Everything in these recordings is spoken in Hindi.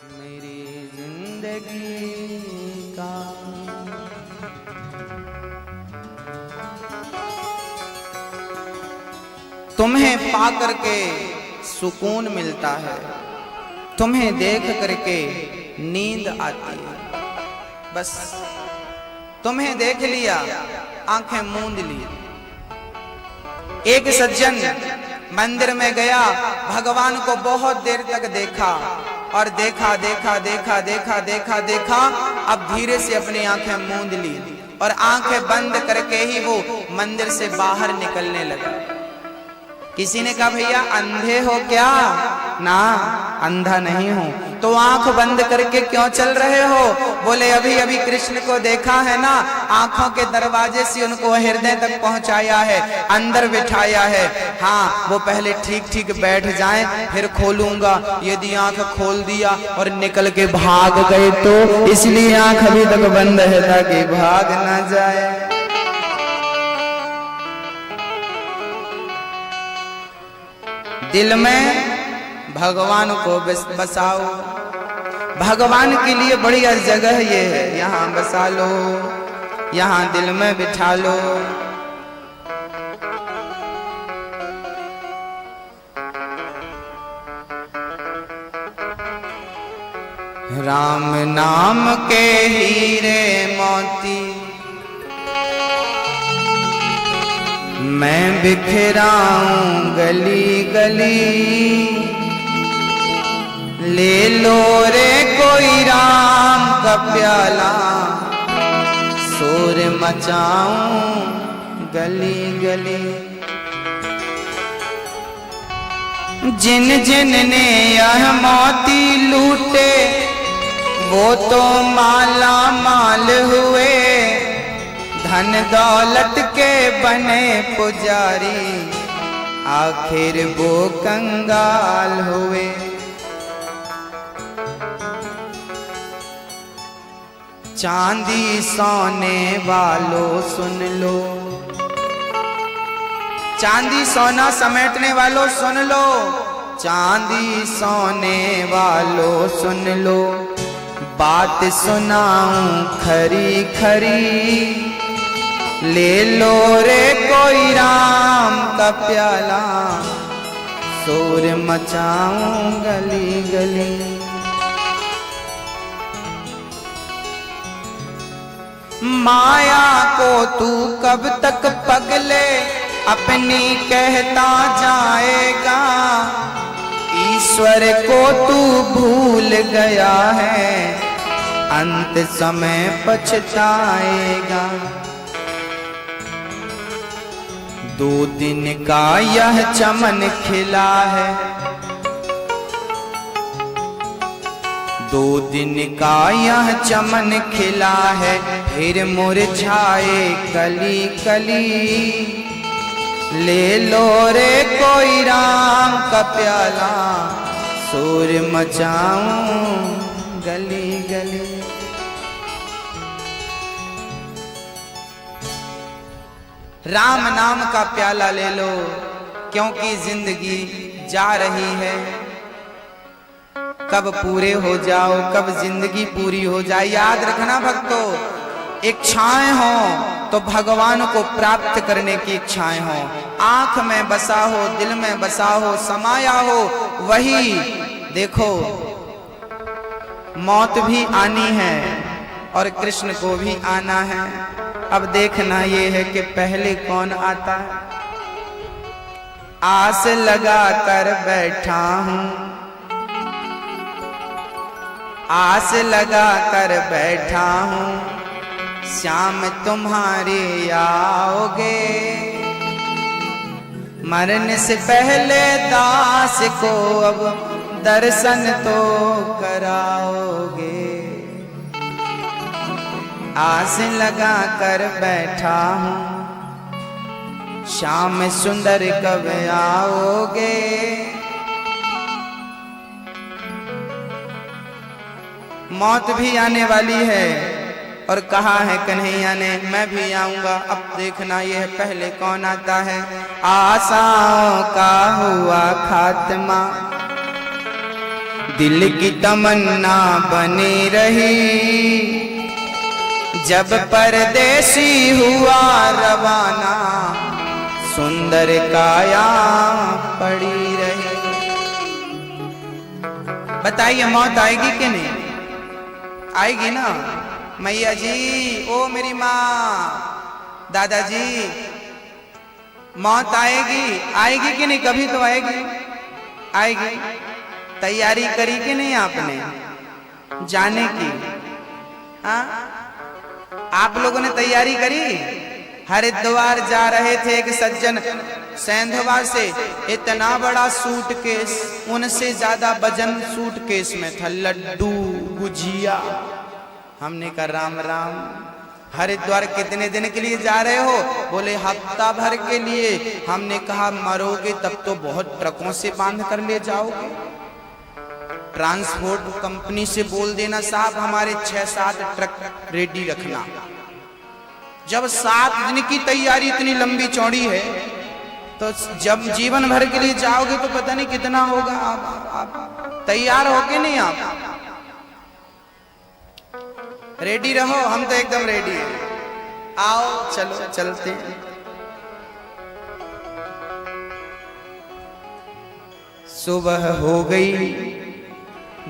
मेरी जिंदगी का तुम्हें पा करके सुकून मिलता है, तुम्हें देख करके नींद आती है। बस तुम्हें देख लिया, आंखें मूंद ली। एक सज्जन मंदिर में गया, भगवान को बहुत देर तक देखा और देखा देखा देखा देखा देखा देखा, अब धीरे से अपनी आंखें मूंद ली और आंखें बंद करके ही वो मंदिर से बाहर निकलने लगा। किसी ने कहा भैया अंधे हो क्या? ना, अंधा नहीं हूं। तो आंख बंद करके क्यों चल रहे हो? बोले अभी अभी कृष्ण को देखा है ना, आंखों के दरवाजे से उनको हृदय तक पहुंचाया है, अंदर बिठाया है। हाँ, वो पहले ठीक ठीक बैठ जाएं, फिर खोलूंगा। यदि आंख खोल दिया और निकल के भाग गए तो इसलिए आंख अभी तक बंद है ताकि भाग ना जाए। दिल में भगवान को बसाओ। भगवान के लिए बढ़िया जगह ये है, यहाँ बसा लो, यहाँ दिल में बिठा लो। राम नाम के हीरे मोती मैं बिखराऊं गली गली, ले लो रे कोई राम का प्याला, शोर मचाऊं गली गली। जिन जिन ने यह मोती लूटे वो तो माला माल हुए, धन दौलत के बने पुजारी, आखिर वो कंगाल हुए। चांदी सोने वालों सुन लो, चांदी सोना समेटने वालों सुन लो, चांदी सोने वालों सुन लो, बात सुनाऊं खरी खरी, ले लो रे कोई राम का प्याला, शोर मचाऊं गली गली। माया को तू कब तक पगले अपनी कहता जाएगा, ईश्वर को तू भूल गया है, अंत समय पछताएगा। 2 दिन का यह चमन खिला है, 2 दिन का यह चमन खिला है, फिर मुरझाए कली कली, ले लो रे कोई राम का प्याला, शोर मचाऊं गली गली। राम नाम का प्याला ले लो, क्योंकि जिंदगी जा रही है। कब पूरे हो जाओ, कब जिंदगी पूरी हो जाए। याद रखना भक्तों, इच्छाएं हो तो भगवान को प्राप्त करने की इच्छाएं हो। आंख में बसा हो, दिल में बसा हो, समाया हो, वही देखो मौत भी आनी है और कृष्ण को भी आना है। अब देखना ये है कि पहले कौन आता है। आस लगा कर बैठा हूं, आस लगा कर बैठा हूं, श्याम तुम्हारे आओगे, मरने से पहले दास को अब दर्शन तो कराओगे। आस लगा कर बैठा हूं, श्याम सुंदर कब आओगे। मौत भी आने वाली है और कहा है कन्हैया ने मैं भी आऊंगा। अब देखना ये है पहले कौन आता है। आशाओं का हुआ खात्मा, दिल की तमन्ना बनी रही, जब परदेसी हुआ रवाना, सुंदर काया पड़ी रही। बताइए मौत आएगी कि नहीं? आएगी ना मैया जी, ओ मेरी माँ, दादाजी, मौत आएगी, आएगी कि नहीं? कभी तो आएगी, आएगी। तैयारी करी कि नहीं आपने जाने की? हाँ, आप लोगों ने तैयारी करी? हरिद्वार जा रहे थे एक सज्जन, सेंधवा से इतना बड़ा सूटकेस, उनसे ज्यादा वजन सूटकेस में था, लड्डू गुजिया। हमने कहा राम राम, हरिद्वार कितने दिन के लिए जा रहे हो? बोले हफ्ता भर के लिए। हमने कहा मरोगे तब तो बहुत ट्रकों से बांध कर ले जाओगे। ट्रांसपोर्ट कंपनी से बोल देना साहब हमारे 6-7 ट्रक रेडी रखना। जब 7 दिन की तैयारी इतनी लंबी चौड़ी है, तो जब जीवन भर के लिए जाओगे तो पता नहीं कितना होगा। आप तैयार हो के नहीं? आप रेडी रहो, हम तो एकदम रेडी हैं। आओ चलो चलते हैं। सुबह हो गई,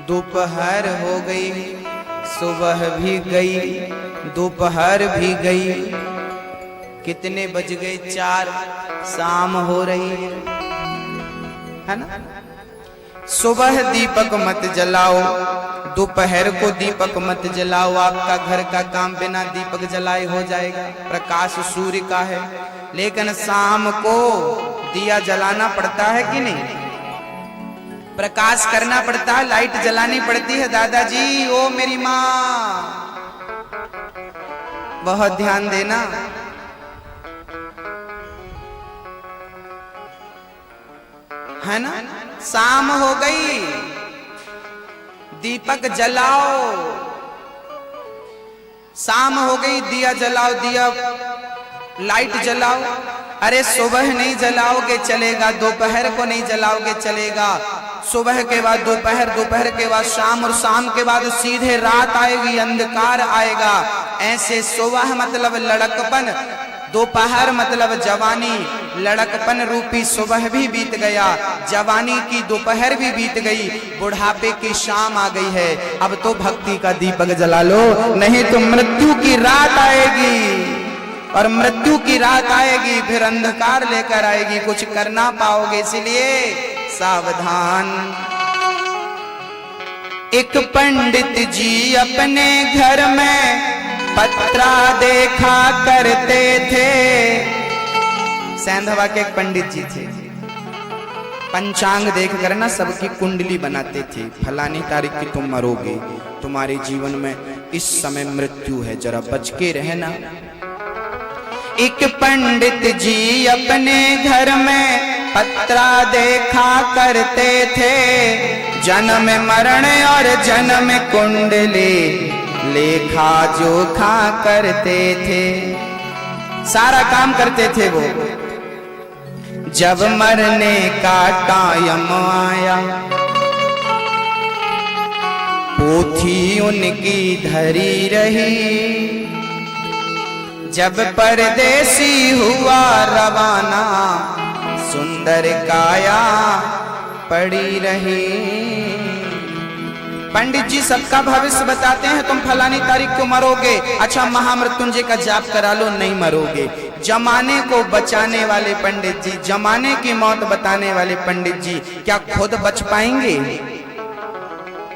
दोपहर हो गई, सुबह भी गई, दोपहर भी गई, कितने बज गए? 4, शाम हो रही है ना? सुबह दीपक मत जलाओ, दोपहर को दीपक मत जलाओ। आपका घर का काम बिना दीपक जलाए हो जाएगा, प्रकाश सूर्य का है। लेकिन शाम को दिया जलाना पड़ता है कि नहीं? प्रकाश करना पड़ता है, लाइट जलानी पड़ती है। दादाजी, ओ मेरी माँ, बहुत ध्यान देना। है ना? शाम हो गई, दीपक जलाओ। शाम हो गई, दिया जलाओ, दिया लाइट जलाओ। अरे सुबह नहीं जलाओगे चलेगा, दोपहर को नहीं जलाओगे चलेगा, सुबह के बाद दोपहर, दोपहर के बाद शाम, और शाम के बाद सीधे रात आएगी, अंधकार आएगा। ऐसे सुबह मतलब लड़कपन, दोपहर मतलब जवानी, लड़कपन रूपी सुबह भी बीत गया, जवानी की दोपहर भी बीत गई, बुढ़ापे की शाम आ गई है। अब तो भक्ति का दीपक जला लो, नहीं तो मृत्यु की रात आएगी, और मृत्यु की रात आएगी फिर अंधकार लेकर आएगी, कुछ कर ना पाओगे। इसलिए सावधान। एक पंडित जी अपने घर में पत्रा देखा करते थे। सेंधवा के एक पंडित जी थे, पंचांग देखकर ना सबकी कुंडली बनाते थे। फलानी तारीख की तुम मरोगे, तुम्हारे जीवन में इस समय मृत्यु है, जरा बच के रहना। एक पंडित जी अपने घर में पत्रा देखा करते थे, जन्म मरण और जन्म कुंडली लेखा जोखा करते थे। सारा काम करते थे वो। जब मरने का टाइम आया, पोथी उनकी धरी रही। जब परदेसी हुआ रवाना, सुंदर काया पड़ी रही। पंडित जी सबका भविष्य बताते हैं, तुम फलानी तारीख को मरोगे, अच्छा महामृत्युंजय का जाप करा लो, नहीं मरोगे। जमाने को बचाने वाले पंडित जी, जमाने की मौत बताने वाले पंडित जी, क्या खुद बच पाएंगे?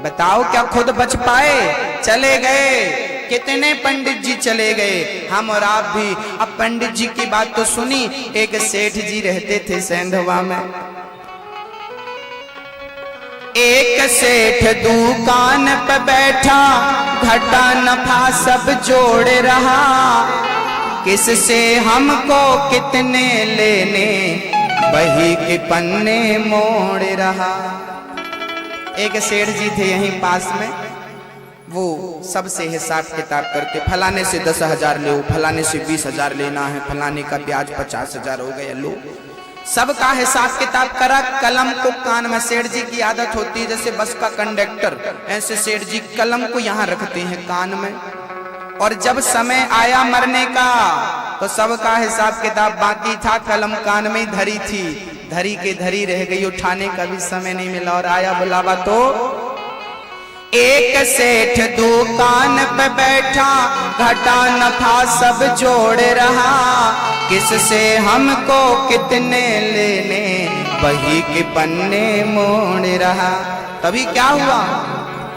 बताओ, क्या खुद बच पाए? चले गए। कितने पंडित जी चले गए, हम और आप भी। अब पंडित जी की बात तो सुनी। एक सेठ जी रहते थे सेंधवा में। एक सेठ दुकान पे बैठा, घाटा नफा सब जोड़ रहा। किससे हमको कितने लेने, बही के पन्ने मोड़ रहा। एक सेठ जी थे यहीं पास में, वो सबसे हिसाब किताब करके, फलाने से 10,000 लो, फलाने से 20,000 लेना है, फलाने का ब्याज 50,000 हो गया, लो सबका हिसाब किताब करा, कलम को कान में, सेठ जी की आदत होती है जैसे बस का कंडक्टर, ऐसे सेठ जी कलम को यहाँ रखते हैं कान में। और जब समय आया मरने का तो सबका हिसाब किताब बाकी था, कलम कान में ही धरी थी, धरी के धरी रह गई, उठाने का भी समय नहीं मिला। और आया बुलावा तो एक सेठ दुकान पे बैठा, घाटा नफा सब जोड़ रहा, किससे हमको कितने लेने, वही के पन्ने मोड़ रहा। तभी क्या हुआ,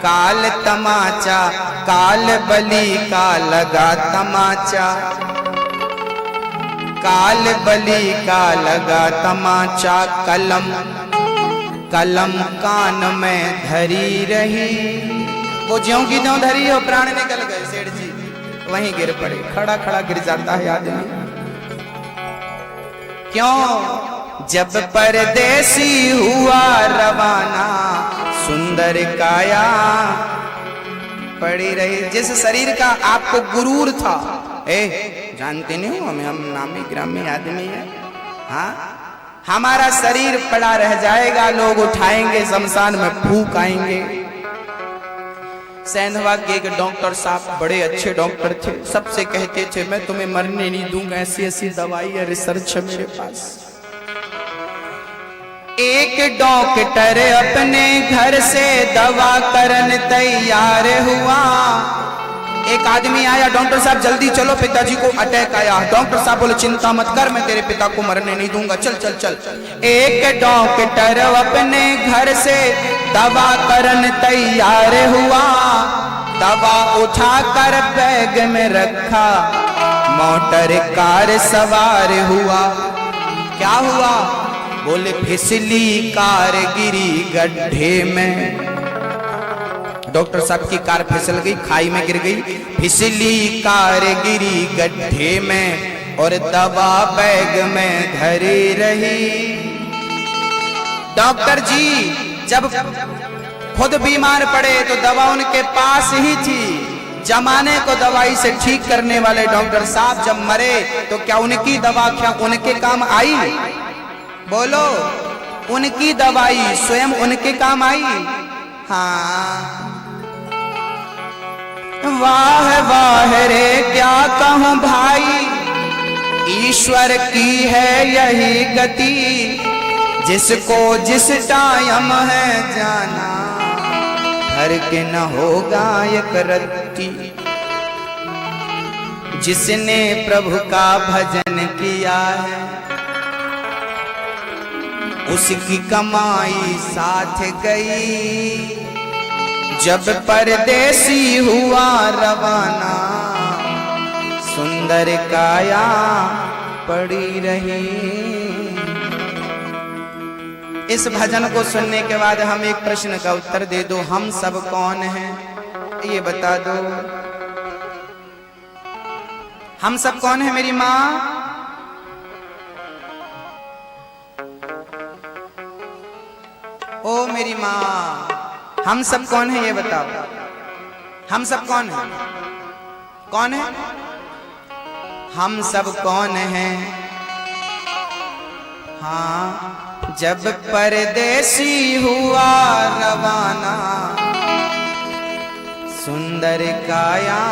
काल तमाचा, काल बली का लगा तमाचा, काल बली का लगा तमाचा, कलम कलम कान में धरी रही, वो ज्यों की त्यों धरी हो, प्राण निकल गए सेठ जी, वहीं गिर पड़े। खड़ा खड़ा गिर जाता है आदमी। क्यों, जब परदेसी हुआ रवाना, सुंदर काया पड़ी रही। जिस शरीर का आपको गुरूर था, जानते नहीं हो हम नामी ग्रामी आदमी है, हाँ, हमारा शरीर पड़ा रह जाएगा, लोग उठाएंगे, शमशान में फूक आएंगे। सेंधवा के एक डॉक्टर साहब बड़े अच्छे डॉक्टर थे, सबसे कहते थे मैं तुम्हें मरने नहीं दूंगा, ऐसी ऐसी दवाई है, रिसर्च है मेरे पास। एक डॉक्टर अपने घर से दवा करने तैयार हुआ। एक आदमी आया, डॉक्टर साहब जल्दी चलो, पिताजी को अटैक आया। डॉक्टर साहब बोले चिंता मत कर, मैं तेरे पिता को मरने नहीं दूंगा, चल चल चल। एक डॉक्टर अपने घर से दवा करने तैयार हुआ, दवा उठाकर बैग में रखा, मोटर कार सवार हुआ। क्या हुआ, बोले फिसली कार गिरी गड्ढे में। डॉक्टर साहब की कार फिसल गई, खाई में गिर गई, फिसली कार गिरी गड्ढे में, और दवा बैग में धरी रही। डॉक्टर जी जब खुद बीमार पड़े तो दवा उनके पास ही थी, जमाने को दवाई से ठीक करने वाले डॉक्टर साहब जब मरे तो क्या उनकी दवा क्या उनके काम आई? बोलो, उनकी दवाई स्वयं उनके काम आई? हाँ, वाह वाह रे क्या कहूं भाई, ईश्वर की है यही गति, जिसको जिस टाइम है जाना, हर के न होगा एक रत्ती। जिसने प्रभु का भजन किया है, उसकी कमाई साथ गई। जब परदेसी हुआ रवाना, सुंदर काया पड़ी रही। इस भजन को सुनने के बाद हम एक प्रश्न का उत्तर दे दो, हम सब कौन हैं ये बता दो। हम सब कौन है मेरी माँ? ओ मेरी माँ, हम सब कौन है ये बताओ। हम सब कौन है? कौन है? हम सब कौन हैं? हाँ, जब परदेसी हुआ रवाना, सुंदर काया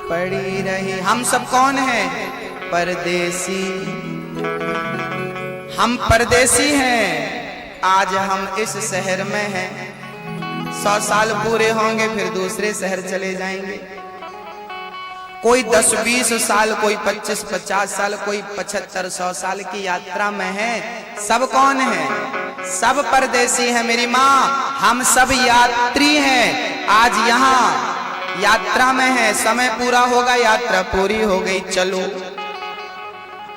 पड़ी रही। हम सब कौन है? परदेसी। हम परदेसी हैं। आज हम इस शहर में हैं, 100 साल पूरे होंगे फिर दूसरे शहर चले जाएंगे। कोई 10-20 साल, कोई 25-50 साल, कोई 75-100 साल की यात्रा में है। सब कौन है? सब परदेसी है मेरी माँ। हम सब यात्री हैं, आज यहाँ यात्रा में है। समय पूरा होगा, यात्रा पूरी हो गई, चलो।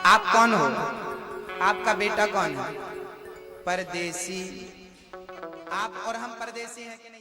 आप कौन हो? आपका बेटा कौन है? परदेसी। आप और हम परदेसी हैं कि नहीं?